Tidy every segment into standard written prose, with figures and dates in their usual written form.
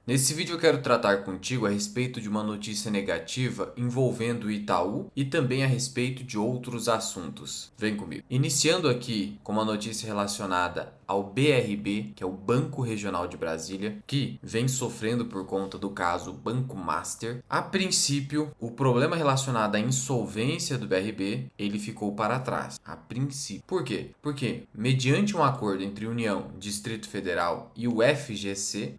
Nesse vídeo eu quero tratar contigo a respeito de uma notícia negativa envolvendo o Itaú e também a respeito de outros assuntos. Vem comigo. Iniciando aqui com uma notícia relacionada ao BRB, que é o Banco Regional de Brasília, que vem sofrendo por conta do caso Banco Master. A princípio, o problema relacionado à insolvência do BRB, ele ficou para trás. A princípio. Por quê? Porque, mediante um acordo entre União, Distrito Federal e o FGC,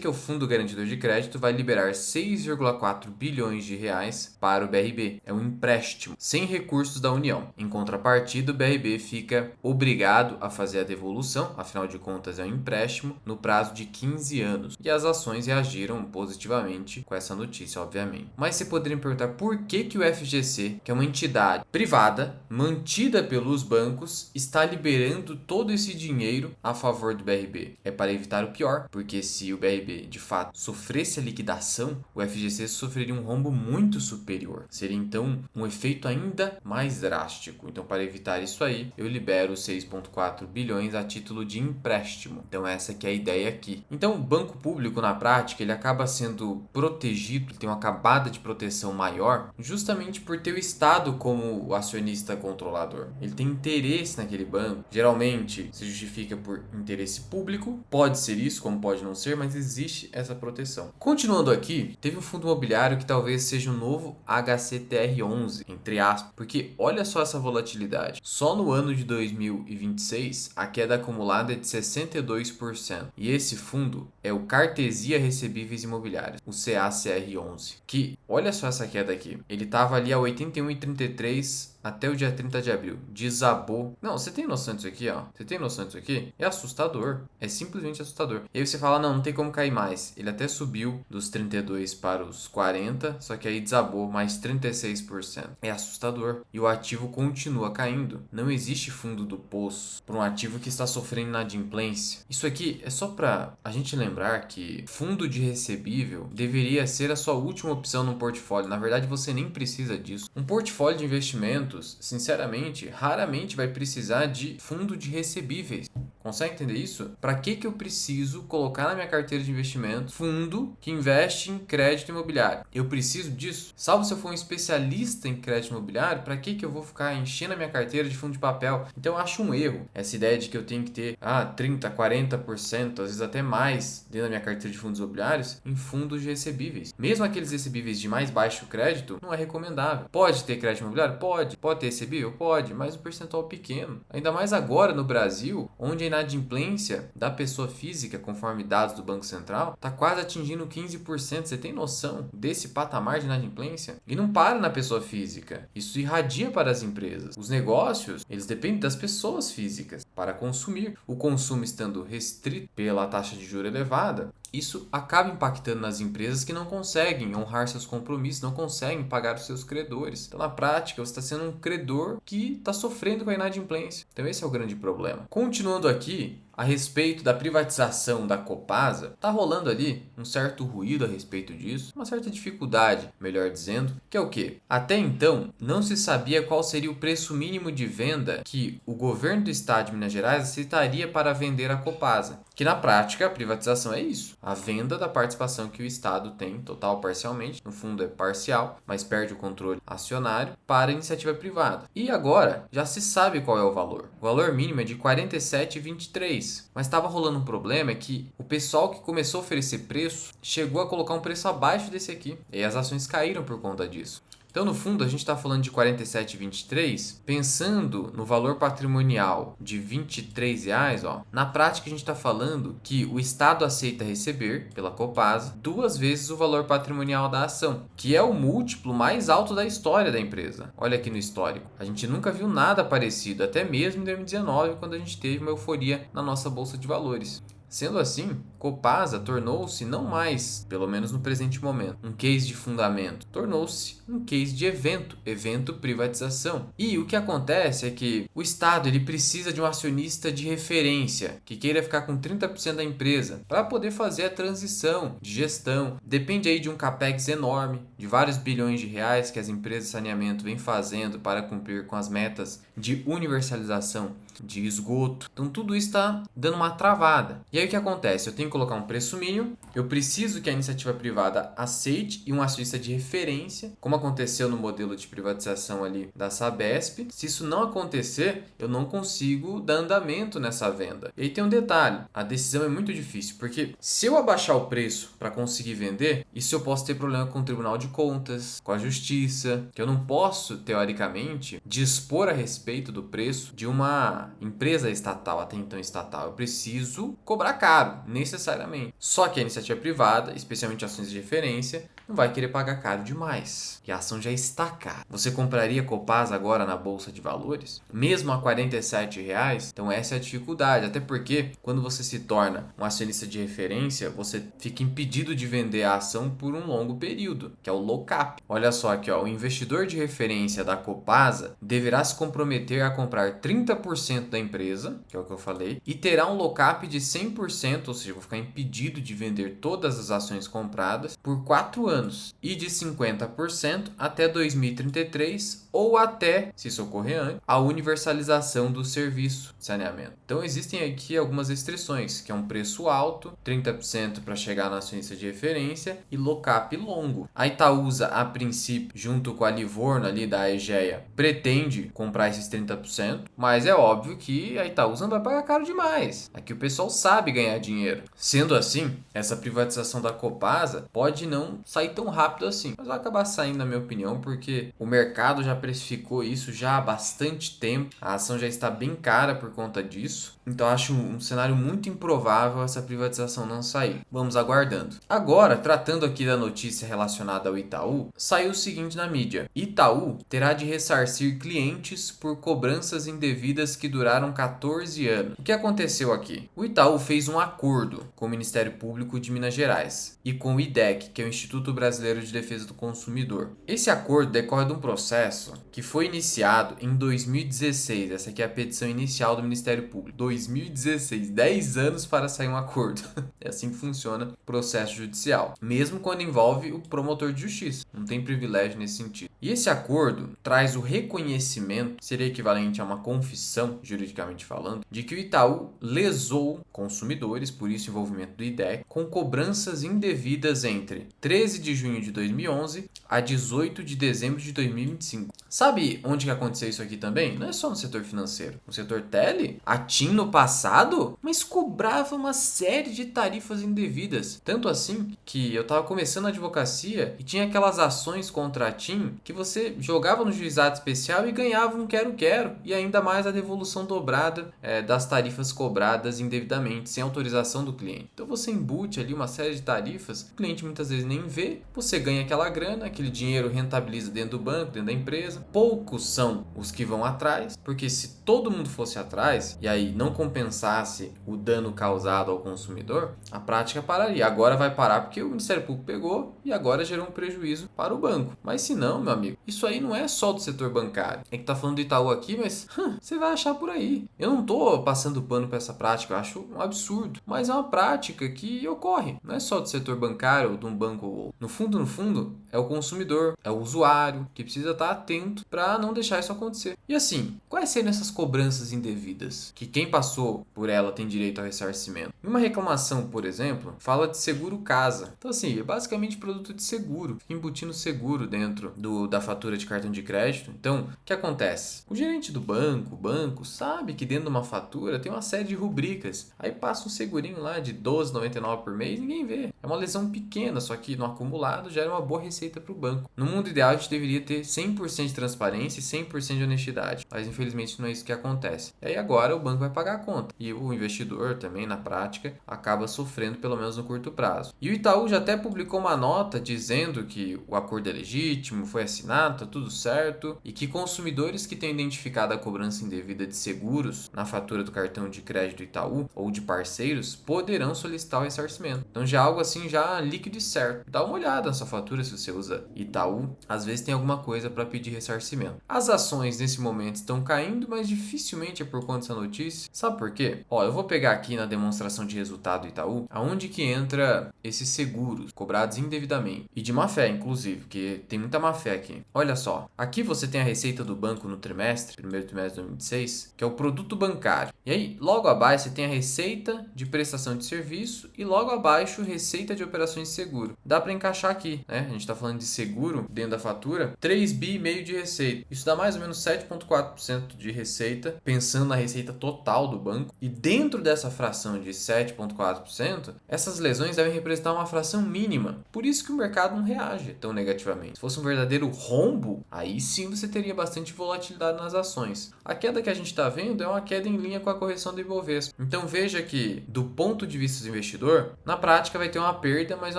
que é o Fundo Garantidor de Crédito, vai liberar 6,4 bilhões de reais para o BRB. É um empréstimo sem recursos da União. Em contrapartida, o BRB fica obrigado a fazer a devolução, afinal de contas é um empréstimo, no prazo de 15 anos. E as ações reagiram positivamente com essa notícia, obviamente. Mas você poderia me perguntar por que o FGC, que é uma entidade privada, mantida pelos bancos, está liberando todo esse dinheiro a favor do BRB? É para evitar o pior, porque se o BRB de fato sofresse a liquidação, o FGC sofreria um rombo muito superior. Seria então um efeito ainda mais drástico. Então, para evitar isso aí, eu libero 6,4 bilhões a título de empréstimo. Então, essa que é a ideia aqui. Então, o banco público, na prática, ele acaba sendo protegido, tem uma camada de proteção maior, justamente por ter o Estado como o acionista controlador. Ele tem interesse naquele banco. Geralmente, se justifica por interesse público. Pode ser isso, como pode não ser, mas existe essa proteção. Continuando aqui, teve um fundo imobiliário que talvez seja o novo HCTR11, entre aspas, porque olha só essa volatilidade. Só no ano de 2026, a queda acumulada é de 62%. E esse fundo é o Cartesia Recebíveis Imobiliários, o CACR11, que olha só essa queda aqui. Ele estava ali a 81,33 até o dia 30 de abril. Desabou. Não, você tem noção disso aqui, ó? Você tem noção disso aqui? É assustador. É simplesmente assustador. E aí você fala, não tem como cair mais. Ele até subiu dos 32 para os 40, só que aí desabou mais 36%. É assustador. E o ativo continua caindo. Não existe fundo do poço para um ativo que está sofrendo inadimplência. Isso aqui é só para a gente lembrar que fundo de recebível deveria ser a sua última opção no portfólio. Na verdade, você nem precisa disso. Um portfólio de investimento, sinceramente, raramente vai precisar de fundo de recebíveis. Consegue entender isso? Para que eu preciso colocar na minha carteira de investimento fundo que investe em crédito imobiliário? Eu preciso disso? Salvo se eu for um especialista em crédito imobiliário, para que eu vou ficar enchendo a minha carteira de fundo de papel? Então eu acho um erro essa ideia de que eu tenho que ter 30, 40%, às vezes até mais, dentro da minha carteira de fundos imobiliários, em fundos de recebíveis. Mesmo aqueles recebíveis de mais baixo crédito, não é recomendável. Pode ter crédito imobiliário? Pode. Pode ter recebível? Pode, mas o percentual pequeno. Ainda mais agora no Brasil, onde a inadimplência da pessoa física, conforme dados do Banco Central, está quase atingindo 15%. Você tem noção desse patamar de inadimplência? E não para na pessoa física. Isso irradia para as empresas. Os negócios, eles dependem das pessoas físicas para consumir. O consumo estando restrito pela taxa de juros elevada, isso acaba impactando nas empresas que não conseguem honrar seus compromissos, não conseguem pagar os seus credores. Então, na prática, você está sendo um credor que está sofrendo com a inadimplência. Então, esse é o grande problema. Continuando aqui, a respeito da privatização da Copasa, tá rolando ali um certo ruído a respeito disso, uma certa dificuldade, melhor dizendo, que é o quê? Até então, não se sabia qual seria o preço mínimo de venda que o governo do estado de Minas Gerais aceitaria para vender a Copasa. Que na prática, a privatização é isso, a venda da participação que o estado tem, total ou parcialmente, no fundo é parcial, mas perde o controle acionário para a iniciativa privada. E agora, já se sabe qual é o valor. O valor mínimo é de R$ 47,23. Mas estava rolando um problema, é que o pessoal que começou a oferecer preço chegou a colocar um preço abaixo desse aqui. E as ações caíram por conta disso. Então, no fundo, a gente está falando de R$ 47,23, pensando no valor patrimonial de R$ 23, ó. Na prática, a gente está falando que o Estado aceita receber, pela Copasa, 2 vezes o valor patrimonial da ação, que é o múltiplo mais alto da história da empresa. Olha aqui no histórico. A gente nunca viu nada parecido, até mesmo em 2019, quando a gente teve uma euforia na nossa Bolsa de Valores. Sendo assim, Copasa tornou-se não mais, pelo menos no presente momento, um case de fundamento, tornou-se um case de evento privatização. E o que acontece é que o Estado ele precisa de um acionista de referência, que queira ficar com 30% da empresa, para poder fazer a transição de gestão. Depende aí de um capex enorme, de vários bilhões de reais que as empresas de saneamento vêm fazendo para cumprir com as metas de universalização de esgoto. Então tudo isso está dando uma travada. E aí o que acontece? Eu tenho colocar um preço mínimo, eu preciso que a iniciativa privada aceite e um acionista de referência, como aconteceu no modelo de privatização ali da Sabesp. Se isso não acontecer, eu não consigo dar andamento nessa venda. E aí tem um detalhe, a decisão é muito difícil, porque se eu abaixar o preço para conseguir vender, isso eu posso ter problema com o Tribunal de Contas, com a Justiça, que eu não posso, teoricamente, dispor a respeito do preço de uma empresa estatal, até então estatal. Eu preciso cobrar caro, necessariamente. Só que a iniciativa privada, especialmente ações de referência, não vai querer pagar caro demais. E a ação já está cara. Você compraria Copasa agora na Bolsa de Valores? Mesmo a R$ 47,00? Então essa é a dificuldade. Até porque quando você se torna um acionista de referência, você fica impedido de vender a ação por um longo período, que é o lock-up. Olha só aqui, ó, o investidor de referência da Copasa deverá se comprometer a comprar 30% da empresa, que é o que eu falei, e terá um lock-up de 100%, ou seja, vou ficar impedido de vender todas as ações compradas por 4 anos, e de 50% até 2033 ou até, se isso ocorrer antes, a universalização do serviço de saneamento. Então existem aqui algumas restrições, que é um preço alto, 30% para chegar na acionista de referência e lock-up longo. A Itaúsa, a princípio, junto com a Livorno ali da Aegea, pretende comprar esses 30%, mas é óbvio que a Itaúsa não vai pagar caro demais. Aqui o pessoal sabe ganhar dinheiro. Sendo assim, essa privatização da Copasa pode não sair tão rápido assim, mas vai acabar saindo, na minha opinião, porque o mercado já precificou isso já há bastante tempo, a ação já está bem cara por conta disso, então acho um cenário muito improvável essa privatização não sair. Vamos aguardando. Agora, tratando aqui da notícia relacionada ao Itaú, saiu o seguinte na mídia: Itaú terá de ressarcir clientes por cobranças indevidas que duraram 14 anos. O que aconteceu aqui? O Itaú fez um acordo com o Ministério Público de Minas Gerais e com o IDEC, que é o Instituto Brasileiro de Defesa do Consumidor. Esse acordo decorre de um processo que foi iniciado em 2016. Essa aqui é a petição inicial do Ministério Público. 2016, 10 anos para sair um acordo. É assim que funciona o processo judicial, mesmo quando envolve o promotor de justiça. Não tem privilégio nesse sentido. E esse acordo traz o reconhecimento, seria equivalente a uma confissão, juridicamente falando, de que o Itaú lesou consumidores, por isso o envolvimento do IDEC, com cobranças indevidas entre 13 de junho de 2011 a 18 de dezembro de 2025. Sabe onde que aconteceu isso aqui também? Não é só no setor financeiro. No setor tele, a TIM no passado, mas cobrava uma série de tarifas indevidas. Tanto assim que eu estava começando a advocacia e tinha aquelas ações contra a TIM que você jogava no juizado especial e ganhava um quero-quero e ainda mais a devolução dobrada das tarifas cobradas indevidamente, sem autorização do cliente. Então você embute ali uma série de tarifas, o cliente muitas vezes nem vê, você ganha aquela grana, aquele dinheiro rentabiliza dentro do banco, dentro da empresa. Poucos são os que vão atrás, porque se todo mundo fosse atrás e aí não compensasse o dano causado ao consumidor, a prática pararia. Agora vai parar porque o Ministério Público pegou e agora gerou um prejuízo para o banco. Mas se não, meu amigo, isso aí não é só do setor bancário. É que tá falando do Itaú aqui, mas você vai achar por aí. Eu não tô passando pano para essa prática, eu acho um absurdo. Mas é uma prática que ocorre. Não é só do setor bancário ou de um banco ou outro. No fundo, é o consumidor, é o usuário que precisa estar atento para não deixar isso acontecer. E assim, quais seriam essas cobranças indevidas? Que quem passou por ela tem direito ao ressarcimento. Em uma reclamação, por exemplo, fala de seguro casa. Então assim, é basicamente produto de seguro, embutindo seguro dentro da fatura de cartão de crédito. Então, o que acontece? O gerente do banco, o banco, sabe que dentro de uma fatura tem uma série de rubricas. Aí passa um segurinho lá de R$ 12,99 por mês, ninguém vê. É uma lesão pequena, só que no acumulado gera uma boa receita para o banco. No mundo ideal, a gente deveria ter 100% de transparência e 100% de honestidade, mas infelizmente não é isso que acontece. E aí agora o banco vai pagar a conta. E o investidor também, na prática, acaba sofrendo pelo menos no curto prazo. E o Itaú já até publicou uma nota dizendo que o acordo é legítimo, foi assinado, tá tudo certo, e que consumidores que tenham identificado a cobrança indevida de seguros na fatura do cartão de crédito Itaú ou de parceiros poderão solicitar o ressarcimento. Então já é algo assim já líquido e certo. Dá uma olhada na sua fatura se você usa Itaú, às vezes tem alguma coisa para pedir ressarcimento. As ações nesse momento estão caindo, mas dificilmente é por conta dessa notícia. Sabe por quê? Ó, eu vou pegar aqui na demonstração de resultado do Itaú, aonde que entra esses seguros cobrados indevidamente e de má fé, inclusive, porque tem muita má fé aqui. Olha só, aqui você tem a receita do banco no primeiro trimestre de 2026, que é o produto bancário. E aí, logo abaixo você tem a receita de prestação de de serviço e logo abaixo receita de operações de seguro. Dá para encaixar aqui, né? A gente está falando de seguro dentro da fatura, 3,5 bi de receita. Isso dá mais ou menos 7,4% de receita, pensando na receita total do banco. E dentro dessa fração de 7,4%, essas lesões devem representar uma fração mínima. Por isso que o mercado não reage tão negativamente. Se fosse um verdadeiro rombo, aí sim você teria bastante volatilidade nas ações. A queda que a gente está vendo é uma queda em linha com a correção do Ibovespa. Então veja que, do ponto de vista do investidor, na prática vai ter uma perda, mas é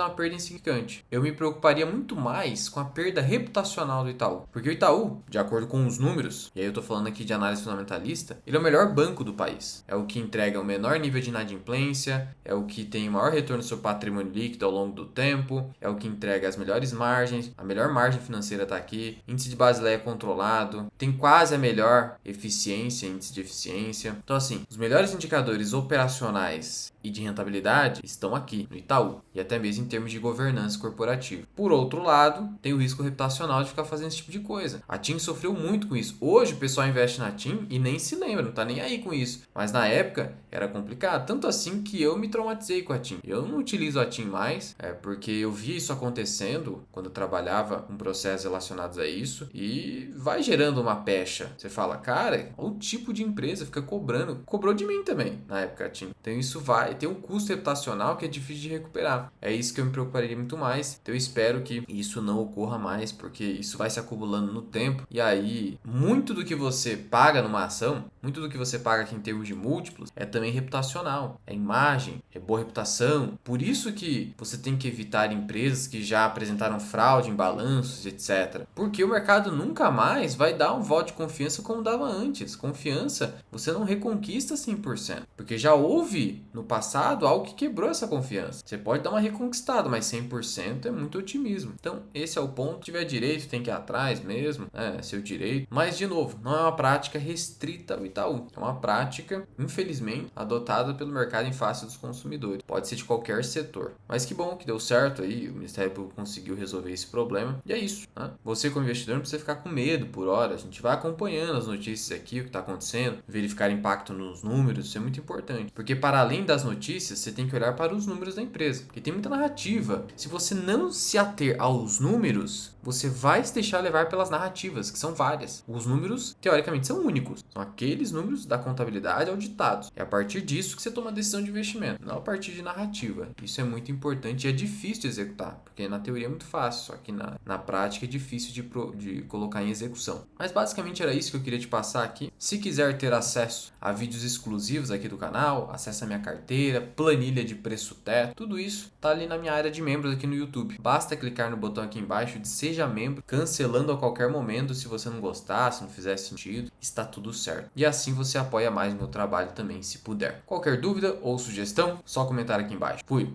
uma perda insignificante. Eu me preocuparia muito mais com a perda reputacional do Itaú. Porque o Itaú, de acordo com os números, e aí eu estou falando aqui de análise fundamentalista, ele é o melhor banco do país. É o que entrega o menor nível de inadimplência, é o que tem o maior retorno do seu patrimônio líquido ao longo do tempo, é o que entrega as melhores margens, a melhor margem financeira está aqui, índice de Basileia controlado, tem quase a melhor eficiência, índice de eficiência. Então assim, os melhores indicadores operacionais e de rentabilidade estão aqui no Itaú, e até mesmo em termos de governança corporativa. Por outro lado, tem o risco reputacional de ficar fazendo esse tipo de coisa. A TIM sofreu muito com isso. Hoje o pessoal investe na TIM e nem se lembra, não tá nem aí com isso. Mas na época era complicado, tanto assim que eu me traumatizei com a TIM. Eu não utilizo a TIM mais, porque eu vi isso acontecendo quando eu trabalhava com processos relacionados a isso e vai gerando uma pecha. Você fala, cara, o tipo de empresa fica cobrando. Cobrou de mim também na época a TIM. Então isso vai ter um custo reputacional que é difícil de recuperar. É isso que eu me preocuparia muito mais. Então eu espero que isso não ocorra mais, porque isso vai se acumulando no tempo. E aí, muito do que você paga numa ação, muito do que você paga aqui em termos de múltiplos, é também reputacional. É imagem, é boa reputação. Por isso que você tem que evitar empresas que já apresentaram fraude em balanços, etc. Porque o mercado nunca mais vai dar um voto de confiança como dava antes. Confiança, você não reconquista 100%. Porque já houve no passado algo que quebrou essa confiança. Você pode dar uma reconquistada, mas 100% é muito otimismo. Então, esse é o ponto. Se tiver direito, tem que ir atrás mesmo, é seu direito. Mas, de novo, não é uma prática restrita ao Itaú. É uma prática, infelizmente, adotada pelo mercado em face dos consumidores. Pode ser de qualquer setor. Mas que bom que deu certo aí, o Ministério Público conseguiu resolver esse problema. E é isso, né? Você, como investidor, não precisa ficar com medo por hora. A gente vai acompanhando as notícias aqui, o que está acontecendo, verificar impacto nos números, isso é muito importante. Porque, para além das notícias, você tem que olhar para os números da empresa. Porque tem muita narrativa. Se você não se ater aos números, você vai se deixar levar pelas narrativas, que são várias. Os números, teoricamente, são únicos. São aqueles números da contabilidade auditados. É a partir disso que você toma a decisão de investimento, não a partir de narrativa. Isso é muito importante e é difícil de executar, porque na teoria é muito fácil, só que na prática é difícil de colocar em execução. Mas basicamente era isso que eu queria te passar aqui. Se quiser ter acesso a vídeos exclusivos aqui do canal, acesse a minha carteira, planilha de preço teto, tudo isso tá ali na minha área de membros aqui no YouTube. Basta clicar no botão aqui embaixo de Seja Membro, cancelando a qualquer momento se você não gostar, se não fizer sentido, está tudo certo. E assim você apoia mais o meu trabalho também, se puder. Qualquer dúvida ou sugestão, só comentar aqui embaixo. Fui!